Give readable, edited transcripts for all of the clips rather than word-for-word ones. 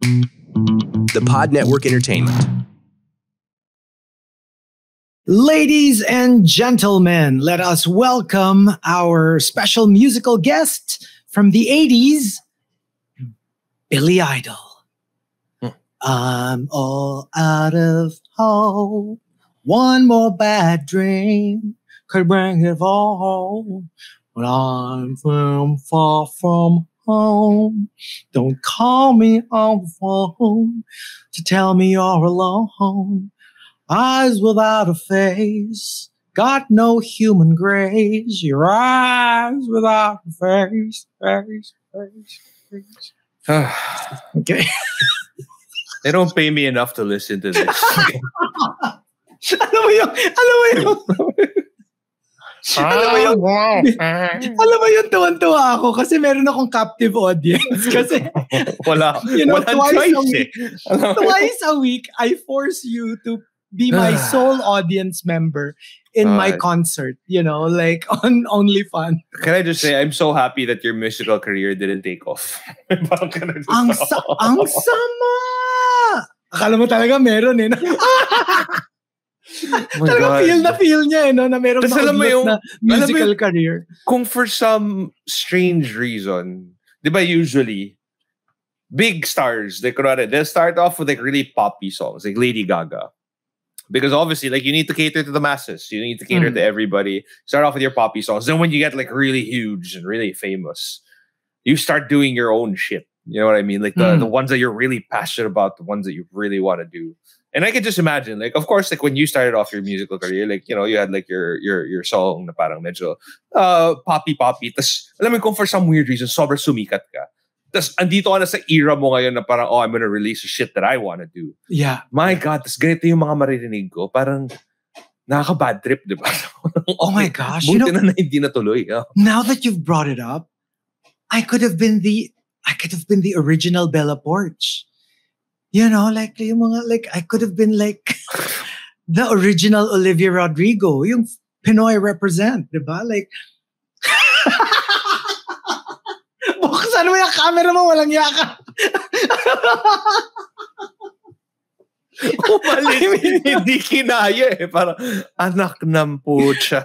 The Pod Network Entertainment. Ladies and gentlemen, let us welcome our special musical guest from the 80s, Billy Idol. I'm all out of hope. One more bad dream could bring it all. When I'm far from home, don't call me on the phone to tell me you're alone. Eyes without a face, got no human grace. Your eyes without a face. Okay. They don't pay me enough to listen to this. Alam mo yung tuwan-tuwa ako kasi meron akong captive audience. Kasi, Wala twice a week, I force you to be my sole audience member in my concert, like on OnlyFans. Can I just say, I'm so happy that your musical career didn't take off. Ang sama! Akala mo talaga meron eh. Talaga feel niya na meron na musical career. Kung for some strange reason, di ba usually, big stars, they'll start off with like really poppy songs, like Lady Gaga. Because obviously, like, you need to cater to the masses. You need to cater to everybody. Start off with your poppy songs. Then when you get like really huge and really famous, you start doing your own shit. You know what I mean? Like the ones that you're really passionate about, the ones that you really want to do. And I can just imagine, like, of course, like when you started off your musical career, like, you had like your song na parang medyo poppy. Tas alam mo kung for some weird reason, sobrang sumikat ka. Tas andito ka na sa era mo ngayon na parang, I'm gonna release the shit that I want to do. Yeah. My God, tas ganito yung mga maririnig ko. Parang nakaka-bad trip, di ba? Oh my gosh. Buti na hindi natuloy. Now that you've brought it up, I could have been the original Bella Porch. Like yung mga, like, I could have been like the original Olivia Rodrigo, yung Pinoy represent, di ba? Like, buksan mo yung camera mo, walang yaka. Umalis, hindi kinaya eh. Parang, anak ng pucha.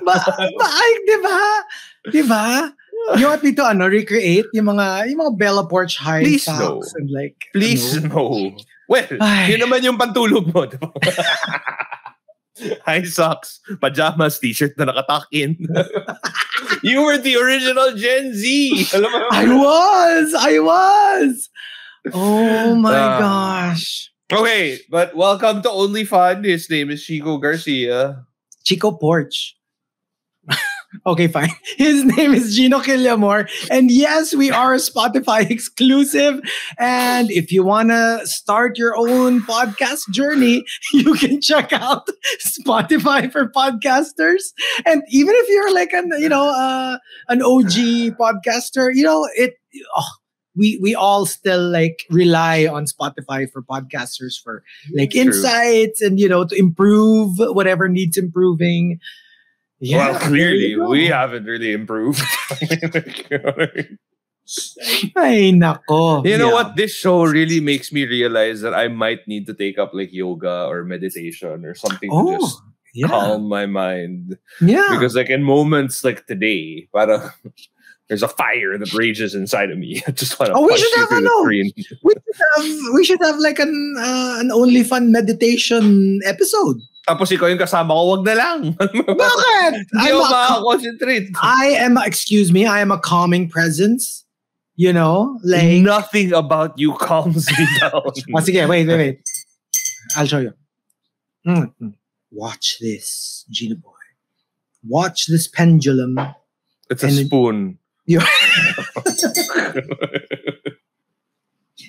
Di ba? You want me to recreate yung mga Bella Porch high Please socks no. and like please no. Well, yun naman yung pantulog mo. High socks, pajamas, t-shirt na nakatakin. You were the original Gen Z. Alam mo? I was. Oh my gosh. Okay, but welcome to OnlyFans. His name is Chico Garcia. Chico Porch. Okay, fine. His name is Gino Killamore. And yes, we are a Spotify exclusive. And if you want to start your own podcast journey, you can check out Spotify for podcasters. And even if you're like an OG podcaster, we all still like rely on Spotify for podcasters for like insights and, to improve whatever needs improving. Yeah, well, clearly, we haven't really improved. Ay, nako. You know what? This show really makes me realize that I might need to take up like yoga or meditation or something to just calm my mind. Yeah. Because like in moments like today, there's a fire that rages inside of me. I just want to punch you through the screen. We should have like an OnlyFans meditation episode. Tapos ikaw yung kasama ko, wag na lang. Bakit? Hindi ako makakonsentrate. I am a calming presence. Like... Nothing about you calms me down. Sige, wait. I'll show you. Watch this, Gino boy. Watch this pendulum. It's a spoon.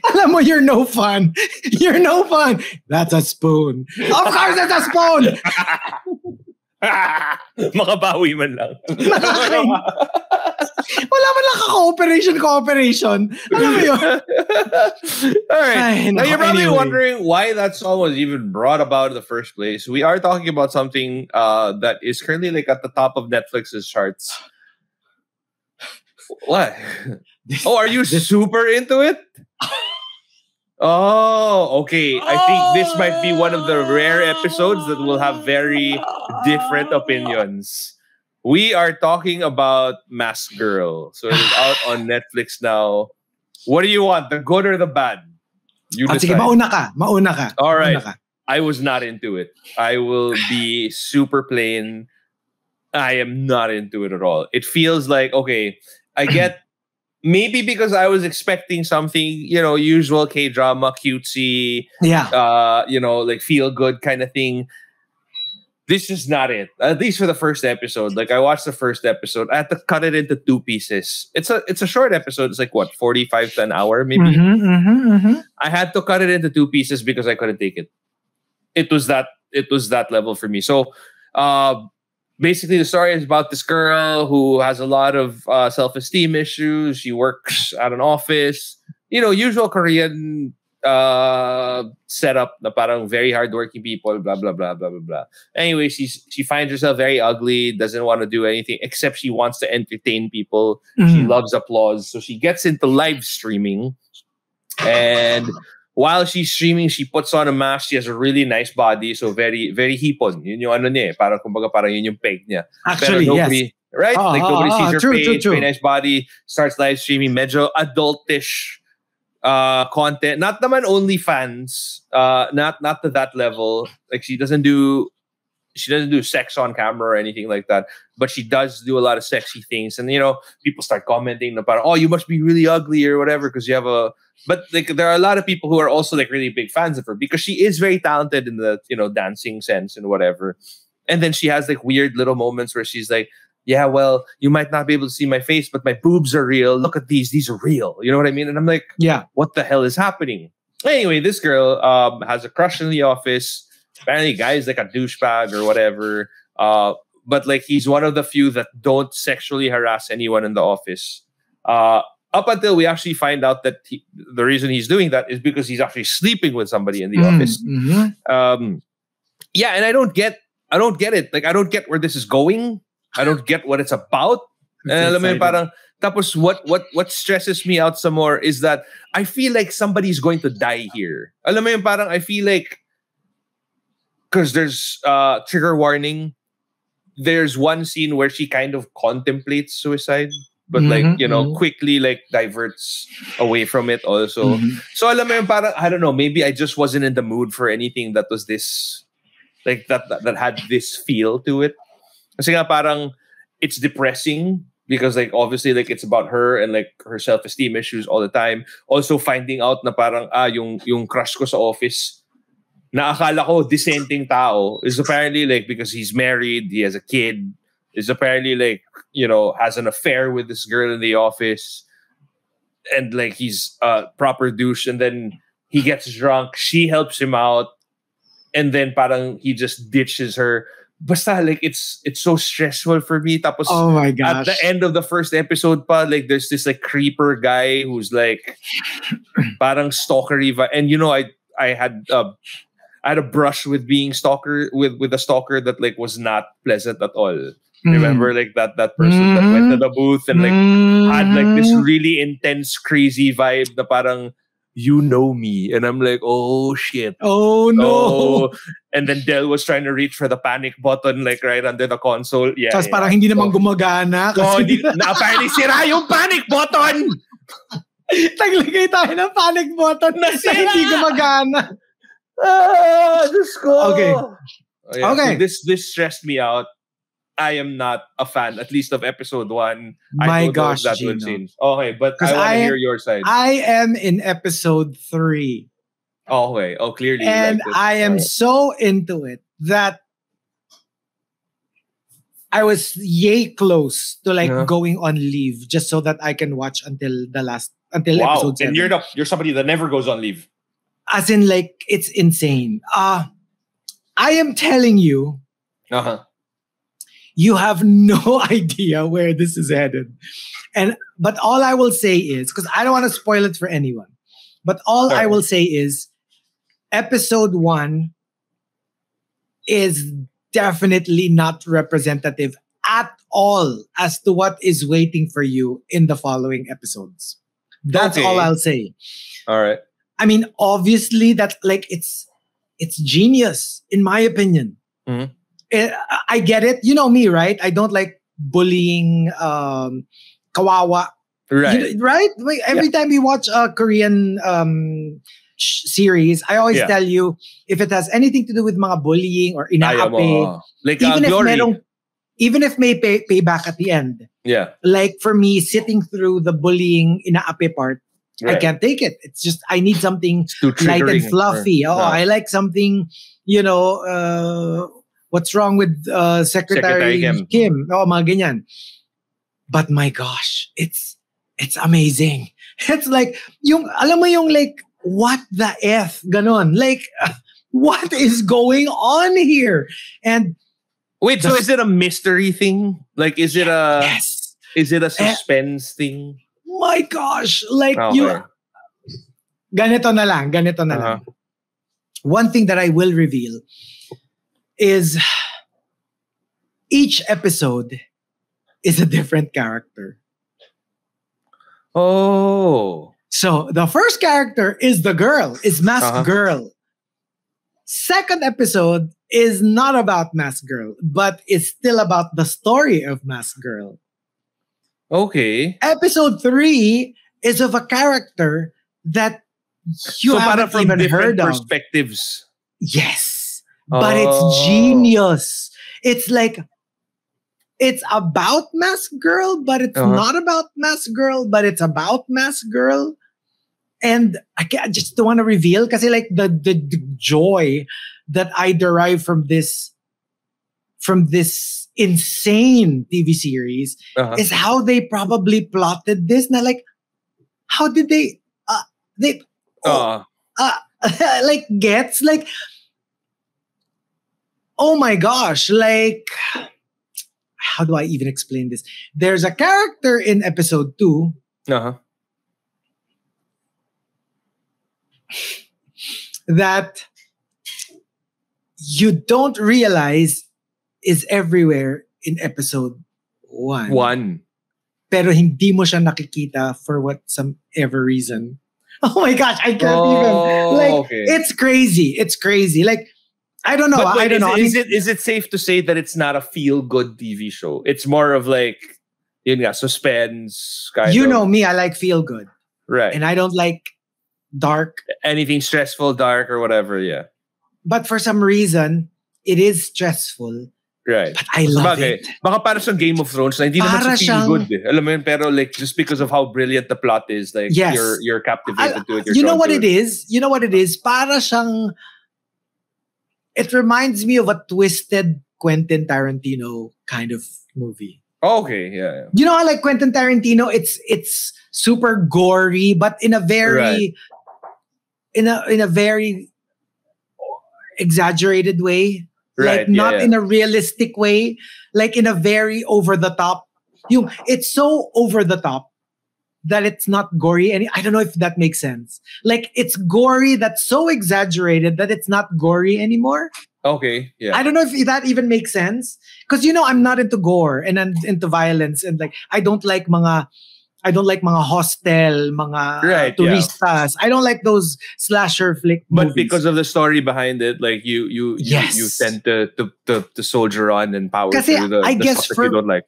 Alam mo, you're no fun. You're no fun. That's a spoon. Of course, it's a spoon. Makabawi man lang. Wala man lang cooperation. Alam mo yun? All right. Now you're probably wondering why that song was even brought about in the first place. We are talking about something that is currently like at the top of Netflix's charts. What? Are you super into it? Oh, okay. I think this might be one of the rare episodes that will have very different opinions. We are talking about Mask Girl. So it is out on Netflix now. What do you want? The good or the bad? You Sige, decide. mauna ka. Mauna ka. All right. Mauna ka. I was not into it. I will be super plain. I am not into it at all. It feels like, okay, I get maybe because I was expecting something, usual K-drama, cutesy, Yeah. like feel good kind of thing. This is not it. At least for the first episode. Like I watched the first episode. I had to cut it into 2 pieces. It's a short episode. It's like what, 45 to an hour maybe. I had to cut it into 2 pieces because I couldn't take it. It was that level for me. So basically the story is about this girl who has a lot of self-esteem issues. She works at an office, usual Korean setup na parang very hardworking people, blah blah blah blah blah blah. Anyway, she finds herself very ugly, doesn't want to do anything except she wants to entertain people. She loves applause, so she gets into live streaming, and while she's streaming, she puts on a mask. She has a really nice body, so very, very hipon. Yun yung ano niya, parang kumbaga parang yun yung peg niya. Actually, pero nobody, yes. Right? Like nobody sees her page, true. very nice body, starts live streaming, medyo adultish content. Not naman OnlyFans, not to that level. Like she doesn't do sex on camera or anything like that, but she does do a lot of sexy things. And people start commenting about, oh, you must be really ugly or whatever because you have a. But like there are a lot of people who are also like really big fans of her because she is very talented in the dancing sense and whatever. And then she has like weird little moments where she's like, yeah, well, you might not be able to see my face, but my boobs are real. Look at these are real. You know what I mean? And I'm like, yeah, what the hell is happening? Anyway, this girl has a crush in the office. Apparently, guy is like a douchebag or whatever. But like he's one of the few that don't sexually harass anyone in the office. Up until we actually find out that the reason he's doing that is because he's actually sleeping with somebody in the office. Yeah, and I don't get it. Like I don't get where this is going. I don't get what it's about. And alam mo, parang tapos what stresses me out some more is that I feel like somebody's going to die here. Alam mo, parang I feel like because there's trigger warning. There's one scene where she kind of contemplates suicide, but quickly like diverts away from it also. So alam mo, parang I don't know, maybe I just wasn't in the mood for anything that was this like that had this feel to it. Kasi nga parang it's depressing because like obviously like it's about her and like her self-esteem issues all the time. Also finding out na parang yung crush ko sa office na akala ko dissenting tao is apparently like because he's married, he has a kid, is apparently like has an affair with this girl in the office, and like he's a proper douche, and then he gets drunk, she helps him out, and then parang he just ditches her. Basta like it's so stressful for me. Tapos oh my gosh. At the end of the first episode pa, like there's this like creeper guy who's like parang stalkery and I had a brush with being stalker with a stalker that like was not pleasant at all. Remember like that person that went to the booth and like had like this really intense crazy vibe na parang you know me, and I'm like, oh shit, oh no. And then Del was trying to reach for the panic button like right under the console. Yeah, tapos parang hindi naman gumagana kasi apparently sira yung panic button. Naglagay tayo ng panic button na hindi gumagana. Just go. Okay. Yeah, okay. So this stressed me out. I am not a fan, at least of episode 1. My gosh, that would change. Okay, but I want to hear your side. I am in episode 3. Oh, okay. Oh, clearly. And I am so into it that I was yay close to like going on leave just so that I can watch until episode 7. And you're somebody that never goes on leave. As in, like, it's insane. I am telling you, you have no idea where this is headed. But all I will say is, because I don't want to spoil it for anyone, but all I will say is, episode 1 is definitely not representative at all as to what is waiting for you in the following episodes. That's all I'll say. All right. I mean, obviously that like it's genius in my opinion. Mhm. I get it. You know me, right? I don't like bullying, kawawa. Right. Right? Like, every time we watch a Korean series, I always Yeah. tell you if it has anything to do with mga bullying or Ayaw mo. inaapi, Like even if Glory. even if may payback at the end. Yeah. Like for me, sitting through the bullying inaapi part, I Right. can't take it. It's just I need something It's too light and triggering. fluffy. Oh, No. I like something, what's wrong with Secretary Secretary Kim. Kim? Oh, mga ganyan. But my gosh, it's amazing. It's like alam mo yung like what the F ganon. Like what is going on here? And Wait, so is it a mystery thing? Like, is it a yes, suspense thing? my gosh, like Okay. ganito na lang. Uh-huh. One thing that I will reveal is each episode is a different character. Oh. So the first character is the girl, is Mask Uh-huh. Girl. Second episode is not about Mask Girl, but it's still about the story of Mask Girl. Okay. Episode 3 is of a character that you so para haven't from even different heard of. perspectives. Yes. But it's Oh. genius. It's like it's about Mask Girl, but it's Uh-huh. not about Mask Girl, but it's about Mask Girl. And I just don't want to reveal because like the joy that I derive from this insane TV series Uh-huh. is how they probably plotted this. Now, like, how did they like gets like, oh my gosh, like, how do I even explain this? There's a character in episode 2 Uh-huh. that you don't realize is everywhere in episode 1. One. Pero hindi mo siya nakikita for what some ever reason. Oh my gosh, I can't even. Like, Okay. it's crazy. It's crazy. Like, I don't know. But wait, I don't know. I mean, is it safe to say that it's not a feel good TV show? It's more of like, yun nga, suspense kind you of. know me, I like feel good. Right. And I don't like dark. Anything stressful, dark, or whatever. Yeah. But for some reason, it is stressful. Right. But I love Sabagay, it. baka para sa Game of Thrones na hindi naman Para sa feel siyang- good. Alam mo yun, pero like just because of how brilliant the plot is, like Yes. you're captivated to it. You're You know drawn what to it is? You know what it is? Para siyang, it reminds me of a twisted Quentin Tarantino kind of movie. Okay, yeah. You know how like Quentin Tarantino, it's super gory, but in a very in a very exaggerated way. Right, Like not yeah. in a realistic way, like in a very over the top. It's so over the top that it's not gory. And I don't know if that makes sense. Like it's gory that's so exaggerated that it's not gory anymore. Okay, yeah. I don't know if that even makes sense. Because I'm not into gore and I'm into violence and like I don't like mga hostel, mga Right, turistas. I don't like those slasher flick But movies. because of the story behind it, like you Yes. tend to soldier on and power Kasi through the I guess stuff that you don't like.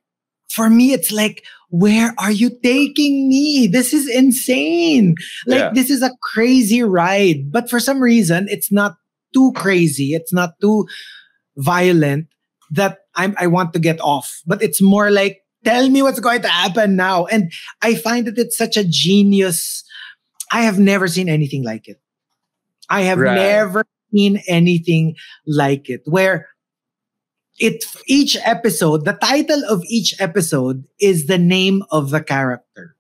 for me, it's like, where are you taking me? This is insane. Like, Yeah. this is a crazy ride. But for some reason, it's not too crazy. It's not too violent that I want to get off. But it's more like, tell me what's going to happen now. And I find that it's such a genius. I have never seen anything like it. I have Right. never seen anything like it. Where each episode, the title of each episode is the name of the character.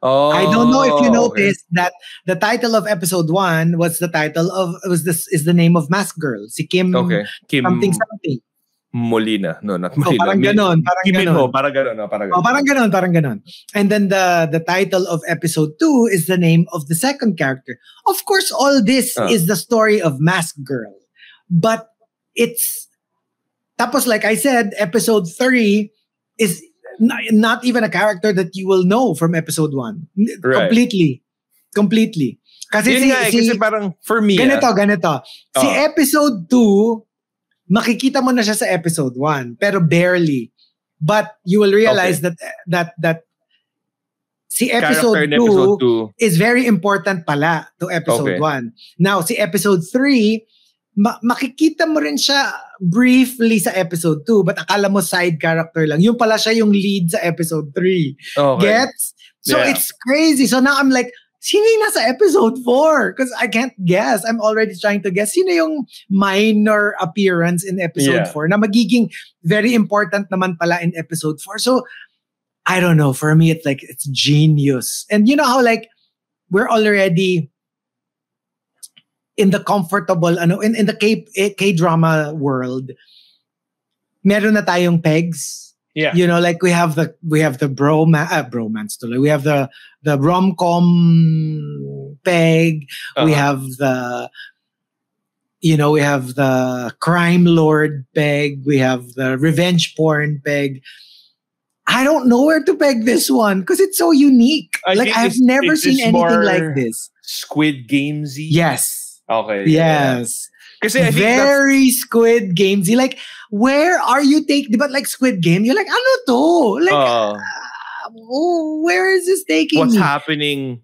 Oh, I don't know if you okay. noticed that the title of episode 1 was the name of Mask Girl, si Kim Okay. Kim something. Molina. No, not Oh, Molina. parang ganon, parang Kim ganon. Min-ho, parang ganon. No, parang Oh, ganon. parang ganon. And then the title of episode 2 is the name of the second character. Of course, all this is the story of Mask Girl. But it's tapos like I said, episode 3 is not even a character that you will know from episode 1. Right. Completely. Kasi Yun nga kasi parang for me, ganito. Si episode 2, makikita mo na siya sa episode 1, pero barely. But you will realize that si episode 2 is very important pala to episode 1. Now, si episode 3, makikita mo rin siya briefly sa episode 2, but akala mo side character lang. Yung pala siya yung lead sa episode 3. Gets? So it's crazy. So now I'm like, sino yung nasa episode 4? Because I can't guess. I'm already trying to guess. Sino yung minor appearance in episode 4 na magiging very important naman pala in episode 4. So, I don't know. For me, it's like, it's genius. And you know how like, we're already in the comfortable, in the K-drama world, meron na tayong pegs. Yeah. You know, like we have the bromance tuloy. We have the rom-com peg. We have the crime lord peg. We have the revenge porn peg. I don't know where to peg this one because it's so unique. I've never seen anything like this. Squid Gamesy. Yes. Okay. Yes. Kasi I think very Squid Gamesy. Like, where are you taking? But like Squid Game, you're like, ano to? Like, where is this taking what's me? happening?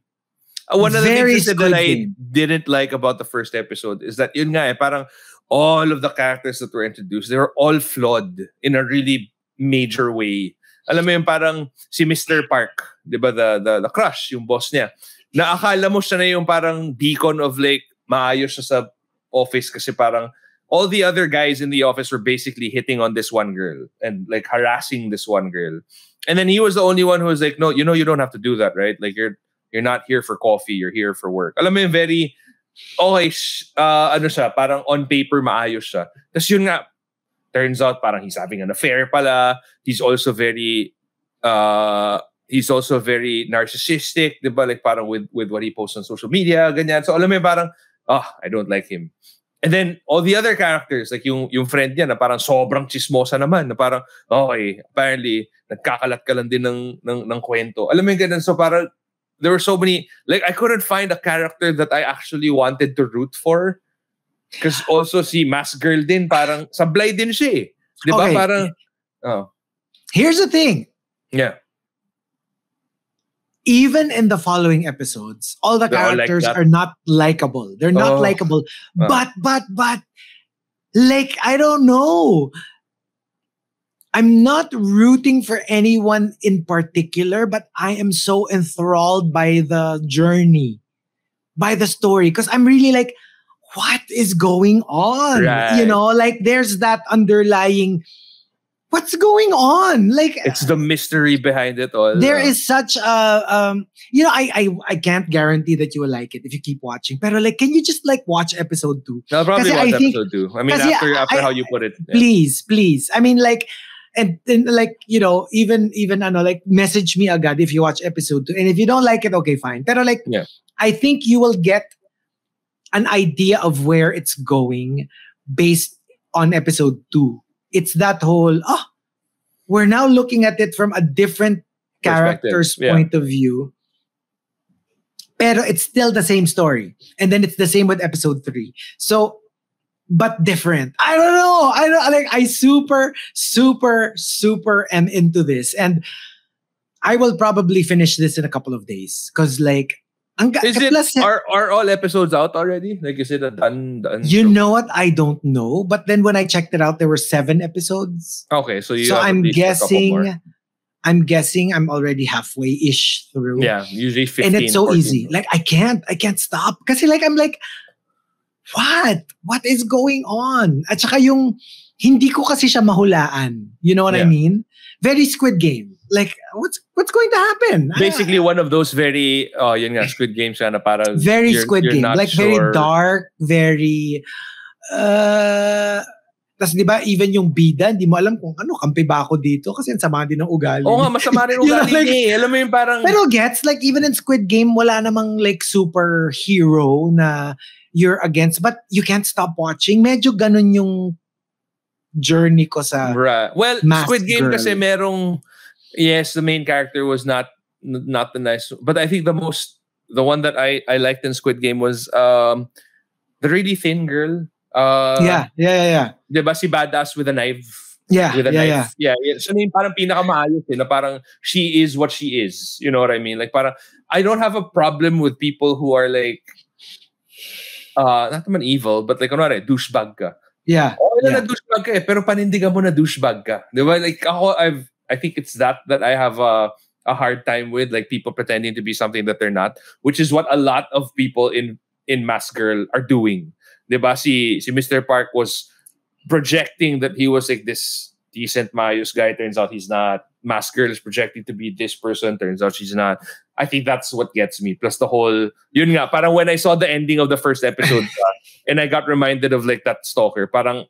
One of the things that I didn't like about the first episode is that yun nga parang all of the characters that were introduced, they were all flawed in a really major way. Alam mo yung parang si Mr. Park, di ba, the crush, yung boss niya, na akala mo siya na yung parang beacon of like, maayos siya sa office kasi parang all the other guys in the office were basically hitting on this one girl and like harassing this one girl. And then he was the only one who was like, no, you don't have to do that, right? Like you're not here for coffee, you're here for work. Alam mo yung very, okay, siya, parang on paper maayos siya. Tapos yun nga, turns out parang he's having an affair pala. He's also very narcissistic, diba? Like parang with what he posts on social media, ganyan. So alam mo parang, I don't like him. And then all the other characters, like yung friend niya na parang sobrang chismosa naman, na parang, okay, apparently, nagkakalat ka lang din ng kwento. Alam mo yung ganun, so parang, there were so many, like I couldn't find a character that I actually wanted to root for. Because also si Mask Girl din, parang sablay din siya eh. Di ba? Okay. Parang, Here's the thing. Yeah. Even in the following episodes, all the characters are not likable. They're not likable. But, like, I don't know. I'm not rooting for anyone in particular, but I am so enthralled by the journey, by the story. Because I'm really like, what is going on? Right. You know, like there's that underlying, what's going on? Like it's the mystery behind it all. There is such a I can't guarantee that you will like it if you keep watching. But like, can you just like watch episode 2? I'll probably watch episode 2. I mean, after how you put it. Yeah. Please. I mean, like, and like, you know, even like message me agad if you watch episode 2. And if you don't like it, okay, fine. But like, I think you will get an idea of where it's going based on episode 2. It's that whole, we're now looking at it from a different character's point of view. Pero it's still the same story. And then it's the same with episode 3. So, but different. I don't know. I super am into this. And I will probably finish this in a couple of days. Because like, are all episodes out already? Like, is it a done you show? Know what? I don't know. But then when I checked it out, there were 7 episodes. Okay, so I'm guessing I'm already halfway-ish through. Yeah, usually 15. And it's so 14. easy. Like I can't stop. Kasi like I'm like, what is going on? At saka yung hindi ko kasi siya mahulaan. You know what I mean? Very Squid Game. Like, what's going to happen? Basically, one of those very, yun nga, Squid Games na parang very Squid Game. Like, sure. Very dark, very, tas di ba, even yung bida, hindi mo alam kung kampi ba ako dito kasi ang sama din ng ugali. Oo nga, masama rin ugali niya. Alam mo yung parang... Pero gets, like, even in Squid Game, wala namang like superhero na you're against, but you can't stop watching. Medyo ganun yung journey ko sa Well, Squid Game Girl. kasi merong... Yes, the main character was not the nice, but I think the most the one that I liked in Squid Game was the really thin girl. Diba si Badass with a knife? With a knife. Yeah. So yung parang pinakamaayos na parang she is what she is. You know what I mean? Like parang I don't have a problem with people who are like not naman evil, but like kunwari, douchebag ka. Yeah. Na douchebag ka pero panindigan mo na douchebag ka. Diba? Like ako, I think it's that I have a hard time with, like people pretending to be something that they're not, which is what a lot of people in Mask Girl are doing. Diba? Si Mr. Park was projecting that he was like this decent maayos guy. Turns out he's not. Mask Girl is projecting to be this person. Turns out she's not. I think that's what gets me. Plus the whole, yun nga, parang when I saw the ending of the first episode and I got reminded of like that stalker, parang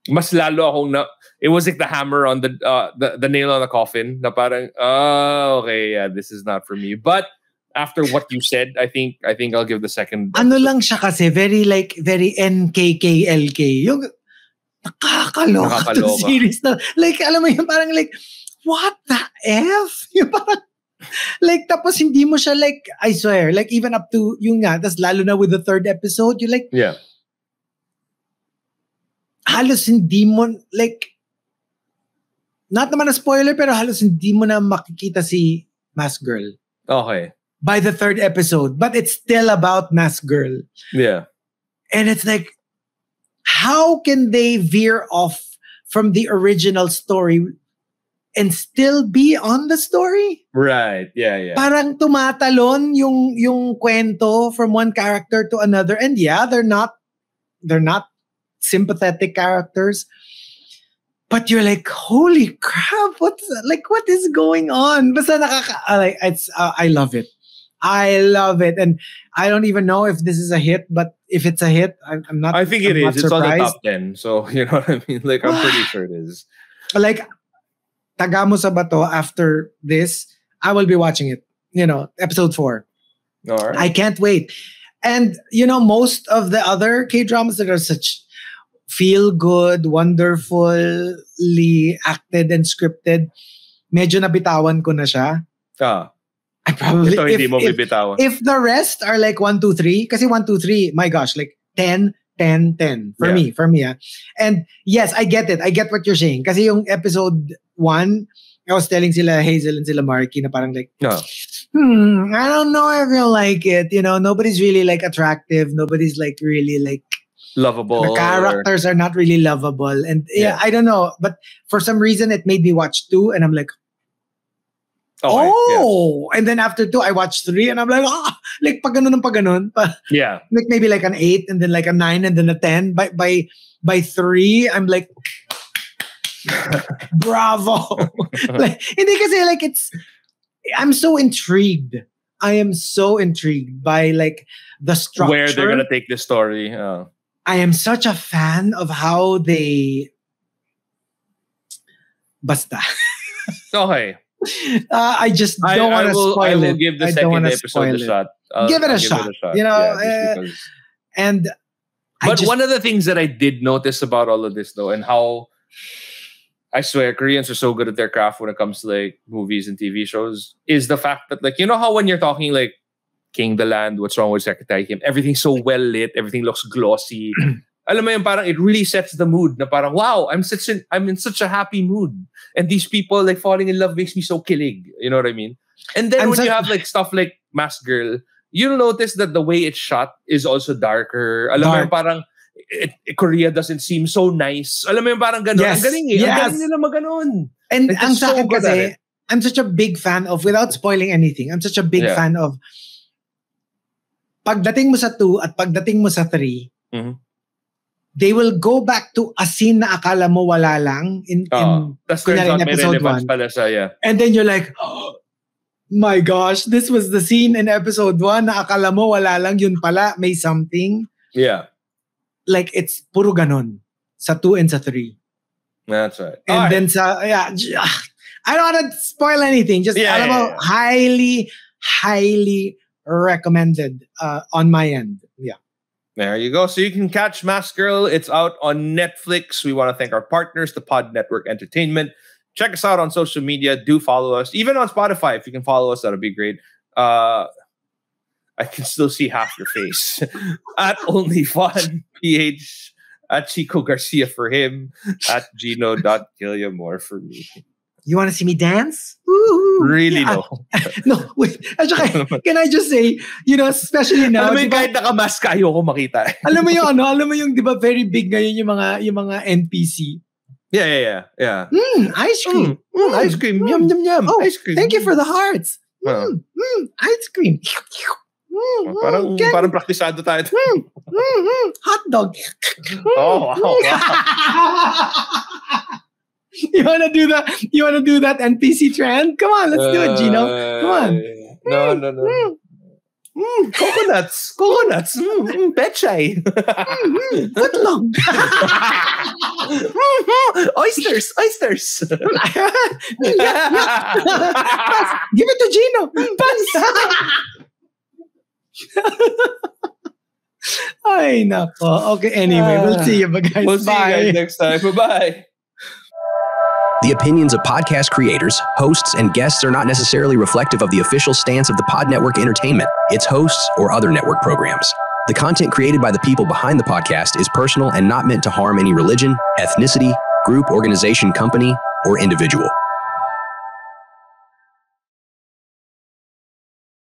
mas lalo akong it was like the hammer on the nail on the coffin na parang, okay, yeah, this is not for me. But after what you said, I think I'll give the second. Ano lang siya kasi, very NKKLK. Yung nakakaloka to series na. Like, alam mo yun, parang like, what the F? Yung parang, like, tapos hindi mo siya like, I swear, like even up to yung nga, tas lalo na with the third episode, you're like, yeah. Halos hindi mo, like, not naman a spoiler, pero halos hindi mo na makikita si Mask Girl. Okay. By the third episode. But it's still about Mask Girl. Yeah. And it's like, how can they veer off from the original story and still be on the story? Right. Yeah. Parang tumatalon yung kwento from one character to another. And yeah, they're not sympathetic characters. But you're like, holy crap, what is going on? Basta I love it. I love it. And I don't even know if this is a hit, but if it's a hit, I'm not. I think it is. It's surprised. on the top 10. So, you know what I mean? Like, I'm pretty sure it is. Like, Tagamo sa Bato, after this, I will be watching it. You know, episode 4. All right. I can't wait. And, you know, most of the other K-dramas that are such feel-good, wonderfully acted and scripted, medyo nabitawan ko na siya. I probably, ito hindi mo bibitawan. If the rest are like 1, 2, 3, kasi 1, 2, 3, my gosh, like 10, 10, 10 for me. And yes, I get it. I get what you're saying. Kasi yung episode 1, I was telling sila Hazel and sila Marky na parang like, I don't know if you'll like it. You know, nobody's really like attractive. Nobody's like really like lovable. The characters are not really lovable. And yeah, I don't know. But for some reason, it made me watch 2 and I'm like, and then after 2, I watched 3 and I'm like, like pag ganun ng pag ganun. Yeah. Like maybe like an 8 and then like a 9 and then a 10. By 3, I'm like, bravo. Like, hindi kasi like I'm so intrigued. I am so intrigued by like the structure. Where they're going to take this story. I am such a fan of how they... Basta. Okay. I just don't want to spoil it. I will give the second episode a shot. Give it a shot. You know, but one of the things that I did notice about all of this, though, and how I swear Koreans are so good at their craft when it comes to like movies and TV shows, is the fact that, like, you know how when you're talking like King the Land, What's Wrong with Secretary Kim, everything's so well lit, everything looks glossy. Alam mo yun, parang it really sets the mood na parang, wow, I'm in such a happy mood. And these people like falling in love makes me so kilig. You know what I mean? And then when you have like stuff like Mask Girl, you'll notice that the way it's shot is also darker. Alam mo yun, parang Korea doesn't seem so nice. Alam mo yun, parang ganun. Yes. Ang galing eh. Ang galing nila maganon. And like, ang sa akin kasi, I'm such a big fan of, without spoiling anything, I'm such a big fan of pagdating mo sa 2 at pagdating mo sa 3, they will go back to a scene na akala mo wala lang in episode 1. Pala siya, and then you're like, oh, my gosh, this was the scene in episode 1 na akala mo wala lang, yun pala, may something. Yeah. Like, it's puro ganon sa 2 and sa 3. That's right. And then sa, I don't want to spoil anything. Just, alam mo, highly, highly recommended on my end. Yeah. There you go. So you can catch Mask Girl. It's out on Netflix. We want to thank our partners, the Pod Network Entertainment. Check us out on social media. Do follow us. Even on Spotify, if you can follow us, that would be great. I can still see half your face. At OnlyFunPH, at Chico Garcia for him, at Gino.Killiamore for me. You want to see me dance? Woo-hoo. Really, Yeah. no. No, wait. At saka, can I just say, especially now, Alam mo yung diba, kahit nakamask ka, ayoko makita. alam mo yung, di ba, very big ngayon yung mga NPC. Yeah. Ice cream. Ice cream. Yum, yum, yum. Oh, Ice cream. thank you for the hearts. Oh. Ice cream. Parang praktisado tayo. Hot dog. Oh, wow. You wanna do that NPC trend? Come on, let's do it, Gino. Come on. No. Coconuts. Pechay. Footlong. Oysters. Give it to Gino. Ay, nako. Okay, anyway, we'll see you guys. We'll see you guys next time. Bye-bye. The opinions of podcast creators, hosts, and guests are not necessarily reflective of the official stance of the Pod Network Entertainment, its hosts, or other network programs. The content created by the people behind the podcast is personal and not meant to harm any religion, ethnicity, group, organization, company, or individual.